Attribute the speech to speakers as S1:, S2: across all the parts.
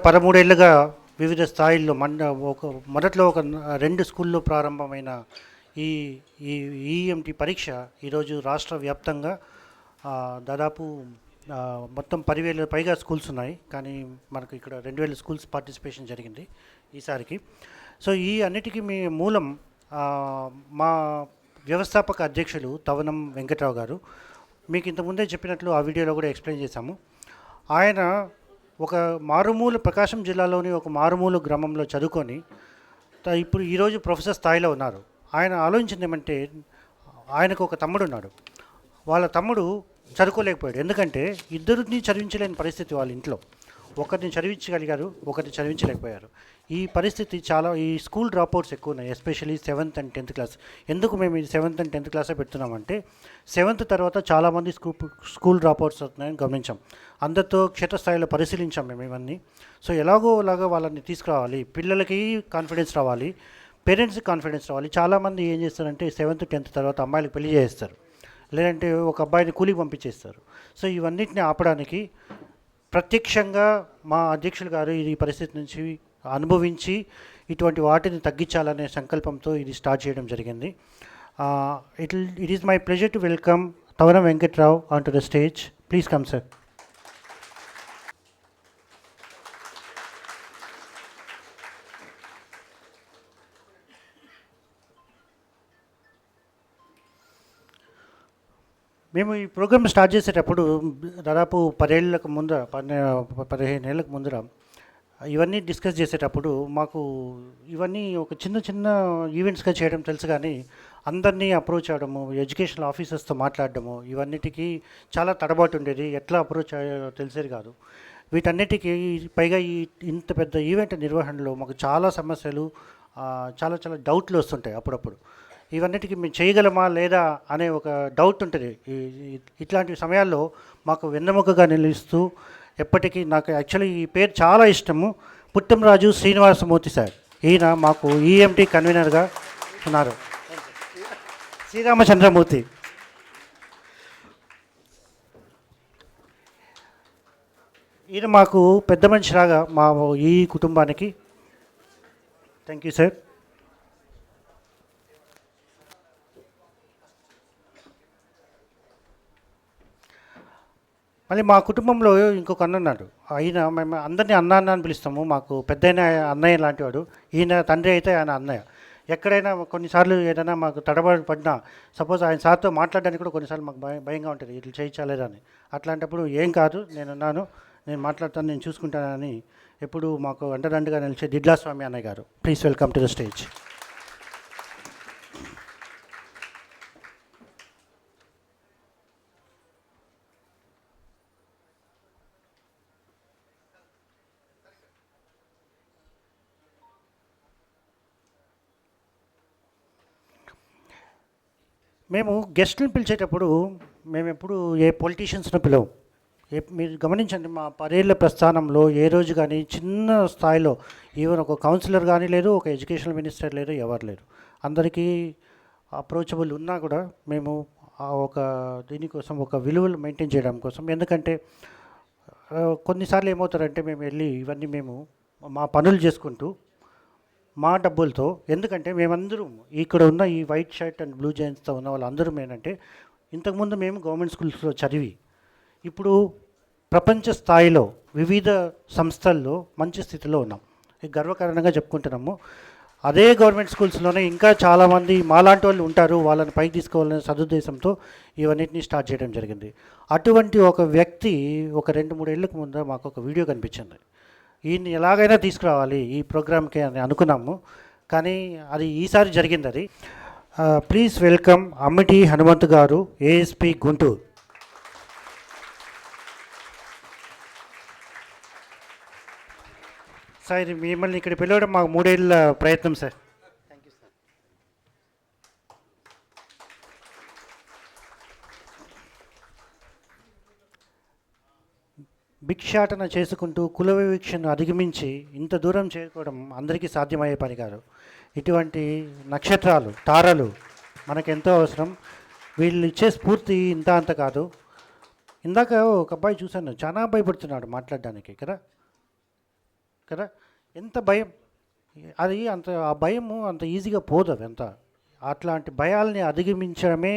S1: 13 ఏళ్లుగా వివిధ స్థాయిల్లో మొదట్లో ఒక 2 స్కూల్లో ప్రారంభమైన ఈ ఈ ఈఎంటీ పరీక్ష ఈరోజు రాష్ట్ర వ్యాప్తంగా దాదాపు మొత్తం 10,000 పైగా స్కూల్స్ ఉన్నాయి. కానీ మనకు ఇక్కడ 2,000 స్కూల్స్ పార్టిసిపేషన్ జరిగింది ఈసారికి. సో ఈ అన్నిటికీ మూలం మా వ్యవస్థాపక అధ్యక్షులు తవనం వెంకట్రావు గారు. మీకు ఇంతకుముందే చెప్పినట్లు ఆ వీడియోలో కూడా ఎక్స్ప్లెయిన్ చేశాము. ఆయన ఒక మారుమూల ప్రకాశం జిల్లాలోని ఒక మారుమూల గ్రామంలో చదువుకొని ఇప్పుడు ఈరోజు ప్రొఫెసర్ స్థాయిలో ఉన్నారు. ఆయన ఆలోచించింది ఏమంటే, ఆయనకు ఒక తమ్ముడు ఉన్నాడు. వాళ్ళ తమ్ముడు చదువుకోలేకపోయాడు. ఎందుకంటే ఇద్దరిని చదివించలేని పరిస్థితి వాళ్ళ ఇంట్లో. ఒకరిని చదివించగలిగారు, ఒకరిని చదివించలేకపోయారు. ఈ పరిస్థితి ఈ స్కూల్ డ్రాప్అవుట్స్ ఎక్కువ ఉన్నాయి, especially 7th and 10th class. ఎందుకు మేము ఈ 7th and 10th క్లాసే పెడుతున్నామంటే, 7th తర్వాత చాలామంది స్కూల్ డ్రాప్అవుట్స్ అవుతున్నాయని గమనించాం. అందరితో క్షేత్రస్థాయిలో పరిశీలించాం మేము ఇవన్నీ. సో ఎలాగోలాగా వాళ్ళని తీసుకురావాలి, పిల్లలకి కాన్ఫిడెన్స్ రావాలి, పేరెంట్స్కి కాన్ఫిడెన్స్ రావాలి. చాలామంది ఏం చేస్తారంటే 7th 10th తర్వాత అమ్మాయిలకు పెళ్లి చేస్తారు, లేదంటే ఒక అబ్బాయిని కూలికి పంపించేస్తారు. సో ఇవన్నిటిని ఆపడానికి ప్రత్యక్షంగా మా అధ్యక్షులు గారు ఈ పరిస్థితి నుంచి అనుభవించి ఇటువంటి వాటిని తగ్గించాలనే సంకల్పంతో ఇది స్టార్ట్ చేయడం జరిగింది. It is my pleasure to welcome Tavanam Venkatrao on to the stage. Please come sir. మేము ఈ ప్రోగ్రామ్ స్టార్ట్ చేసేటప్పుడు దాదాపు 15 ఏళ్ళకు ముందర ఇవన్నీ డిస్కస్ చేసేటప్పుడు మాకు ఇవన్నీ ఒక చిన్న చిన్న ఈవెంట్స్గా చేయడం తెలుసు. కానీ అందరినీ అప్రోచ్ అవ్వడము, ఎడ్యుకేషనల్ ఆఫీసర్స్తో మాట్లాడడము, ఇవన్నిటికీ చాలా తడబాటు ఉండేది. ఎట్లా అప్రోచ్ అయ్యాలో తెలిసేది కాదు. వీటన్నిటికీ పైగా ఇంత పెద్ద ఈవెంట్ నిర్వహణలో మాకు చాలా సమస్యలు, చాలా చాలా డౌట్లు వస్తుంటాయి అప్పుడప్పుడు. ఇవన్నిటికీ మేము చేయగలమా లేదా అనే ఒక డౌట్ ఉంటుంది. ఇట్లాంటి సమయాల్లో మాకు వెన్నెముకగా నిలుస్తూ ఎప్పటికీ, నాకు యాక్చువల్లీ ఈ పేరు చాలా ఇష్టము, పుట్టంరాజు శ్రీనివాసమూర్తి సార్. ఈయన మాకు ఈఎంటీ కన్వీనర్గా ఉన్నారు. శ్రీరామచంద్రమూర్తి ఈయన మాకు పెద్ద మనిషిలాగా మా ఈ కుటుంబానికి. Thank you sir. మళ్ళీ మా కుటుంబంలో ఇంకొక అన్న ఉన్నాడు. ఆయన మేము అందరినీ అన్న అని పిలుస్తాము. మాకు పెద్దయిన అన్నయ్య లాంటివాడు. ఈయన తండ్రి అయితే ఆయన అన్నయ్య. ఎక్కడైనా కొన్నిసార్లు ఏదైనా మాకు తడబడి పడినా, సపోజ్ ఆయన సార్తో మాట్లాడడానికి కూడా కొన్నిసార్లు మాకు భయంగా ఉంటుంది, ఇట్లా చేయించలేదని. అట్లాంటప్పుడు ఏం కాదు, నేనున్నాను, నేను మాట్లాడతాను, నేను చూసుకుంటానని ఎప్పుడు మాకు అండదండగా నిలిచే దిడ్లాస్వామి అన్నయ్య గారు. Please welcome to the stage. మేము గెస్ట్ని పిలిచేటప్పుడు మేము ఎప్పుడు ఏ పొలిటీషియన్స్ను పిలవం. మీరు గమనించండి, మా 10 ఏళ్ల ప్రస్థానంలో ఏ రోజు కానీ చిన్న స్థాయిలో ఈవెన్ ఒక కౌన్సిలర్ కానీ లేదు, ఒక ఎడ్యుకేషనల్ మినిస్టర్ లేరు, ఎవరు లేరు. అందరికీ అప్రోచబుల్ ఉన్నా కూడా మేము ఒక దీనికోసం ఒక విలువలు మెయింటైన్ చేయడం కోసం. ఎందుకంటే కొన్నిసార్లు ఏమవుతారంటే మేము వెళ్ళి ఇవన్నీ మేము మా పనులు చేసుకుంటూ మా డబ్బులతో, ఎందుకంటే మేమందరం ఇక్కడ ఉన్న ఈ వైట్ షర్ట్ అండ్ బ్లూ జైన్స్తో ఉన్న వాళ్ళందరూ ఏంటంటే ఇంతకుముందు మేము గవర్నమెంట్ స్కూల్స్లో చదివి ఇప్పుడు ప్రపంచ స్థాయిలో వివిధ సంస్థల్లో మంచి స్థితిలో ఉన్నాం. గర్వకారణంగా చెప్పుకుంటున్నాము. అదే గవర్నమెంట్ స్కూల్స్లోనే ఇంకా చాలామంది మాలాంటి వాళ్ళు ఉంటారు, వాళ్ళని పైకి తీసుకోవాలనే సదుద్దేశంతో ఇవన్నిటిని స్టార్ట్ చేయడం జరిగింది. అటువంటి ఒక వ్యక్తి ఒక 2-3 ఏళ్ళకు ముందు మాకు ఒక వీడియో కనిపించింది. ఈయన్ని ఎలాగైనా తీసుకురావాలి ఈ ప్రోగ్రామ్కి అని అనుకున్నాము, కానీ అది ఈసారి జరిగింది. అది ప్లీజ్ వెల్కమ్ అమ్మిటి హనుమంత్ గారు, ఏఎస్పీ గుంటూరు. సార్, మిమ్మల్ని ఇక్కడ పిలవడం మాకు 3 ఏళ్ళ ప్రయత్నం సార్. Thank you sir. భిక్షాటన చేసుకుంటూ కుల వివక్షను అధిగమించి ఇంత దూరం చేరుకోవడం అందరికీ సాధ్యమయ్యే పని కాదు. ఇటువంటి నక్షత్రాలు, తారలు మనకెంతో అవసరం. వీళ్ళు ఇచ్చే స్ఫూర్తి ఇంత అంత కాదు. ఇందాక ఒక అబ్బాయి చూశాను, చాలా భయపడుతున్నాడు మాట్లాడడానికి కదా. కదా. ఎంత భయం అది, అంత ఆ భయము అంత ఈజీగా పోదు. అది అంత అట్లాంటి భయాల్ని అధిగమించడమే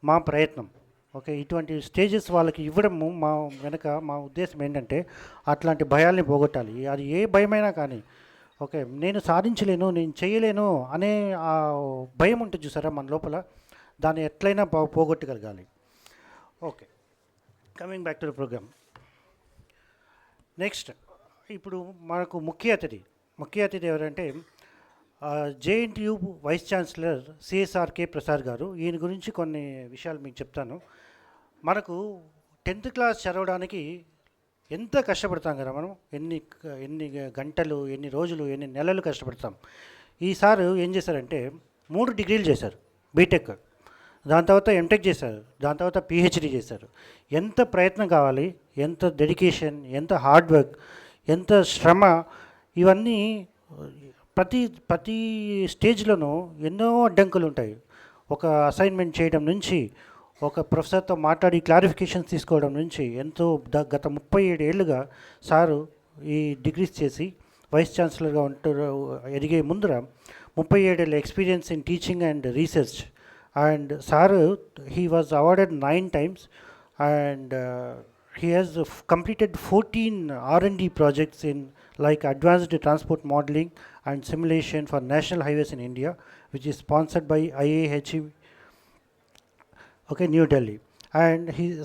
S1: మా ప్రయత్నం. ఓకే, ఇటువంటి స్టేజెస్ వాళ్ళకి ఇవ్వడము మా ఉద్దేశం ఏంటంటే అట్లాంటి భయాల్ని పోగొట్టాలి. అది ఏ భయమైనా కానీ, ఓకే నేను సాధించలేను, నేను చేయలేను అనే ఆ భయం ఉంటుంది చూసారా మన లోపల, దాన్ని ఎట్లయినా పోగొట్టగలగాలి. Okay, coming back to the programme. Next, ఇప్పుడు మనకు ముఖ్య అతిథి ఎవరంటే JNTU vice chancellor CSRK Prasad garu. ఈయన గురించి కొన్ని విషయాలు మీకు చెప్తాను. మనకు 10th క్లాస్ చదవడానికి ఎంత కష్టపడతాం కదా మనం, ఎన్ని గంటలు, ఎన్ని రోజులు, ఎన్ని నెలలు కష్టపడతాం. ఈసారి ఏం చేశారంటే 3 డిగ్రీలు చేశారు, బీటెక్, దాని తర్వాత ఎంటెక్ చేశారు, దాని తర్వాత పిహెచ్డి చేశారు. ఎంత ప్రయత్నం కావాలి, ఎంత డెడికేషన్, ఎంత హార్డ్ వర్క్, ఎంత శ్రమ, ఇవన్నీ ప్రతి స్టేజ్లోనూ ఎన్నో అడ్డంకులు ఉంటాయి. ఒక అసైన్మెంట్ చేయడం నుంచి, ఒక ప్రొఫెసర్తో మాట్లాడి క్లారిఫికేషన్స్ తీసుకోవడం నుంచి, ఎంతో గత 37 ఏళ్ళుగా సారు ఈ డిగ్రీస్ చేసి వైస్ ఛాన్సలర్గా ఎదిగే ముందర 37 ఏళ్ళ experience in teaching and research. And sir he was awarded 9 times and he has completed 14 R&D projects in like advanced transport modeling and simulation for national highways in India, which is sponsored by IAHE, okay, New Delhi. And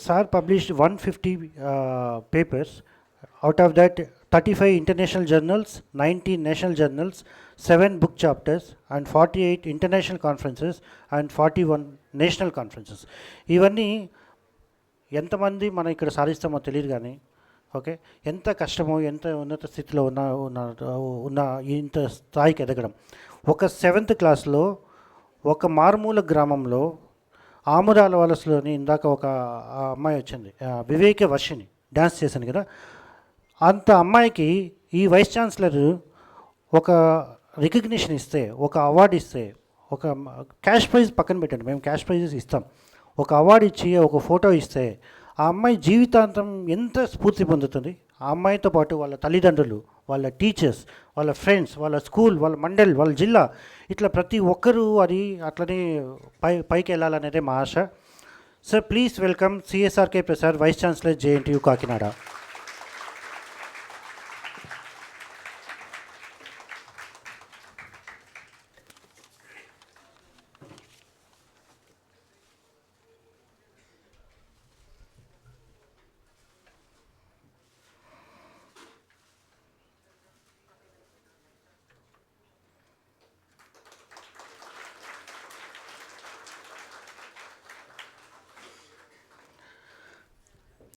S1: sir published 150 papers. Out of that, 35 international journals, 19 national journals, 7 book chapters, and 48 international conferences and 41 national conferences. ఇవన్నీ ఎంతమంది మనం ఇక్కడ సాధిస్తామో తెలియదు కానీ, okay, ఎంత కష్టమో, ఎంత ఉన్నత స్థితిలో ఉన్న ఇంత స్థాయికి ఎదగడం. ఒక 7th క్లాస్లో ఒక మారుమూల గ్రామంలో ఆముదాల వలసలోని ఇందాక ఒక అమ్మాయి వచ్చింది, వివేక వర్షిణి, డ్యాన్స్ చేశాను కదా, అంత అమ్మాయికి ఈ వైస్ ఛాన్సలర్ ఒక రికగ్నిషన్ ఇస్తే, ఒక అవార్డు ఇస్తే, ఒక క్యాష్ ప్రైజ్ పక్కన పెట్టండి, మేము క్యాష్ ప్రైజెస్ ఇస్తాం, ఒక అవార్డు ఇచ్చి ఒక ఫోటో ఇస్తే ఆ అమ్మాయి జీవితాంతం ఎంత స్ఫూర్తి పొందుతుంది. ఆ అమ్మాయితో పాటు వాళ్ళ తల్లిదండ్రులు, వాళ్ళ టీచర్స్, వాళ్ళ ఫ్రెండ్స్, వాళ్ళ స్కూల్, వాళ్ళ మండల్, వాళ్ళ జిల్లా, ఇట్లా ప్రతి ఒక్కరూ అది అట్లనే పైకి వెళ్ళాలనేదే మా ఆశ. Sir please welcome CSRK Prasad, vice chancellor JNTU Kakinada.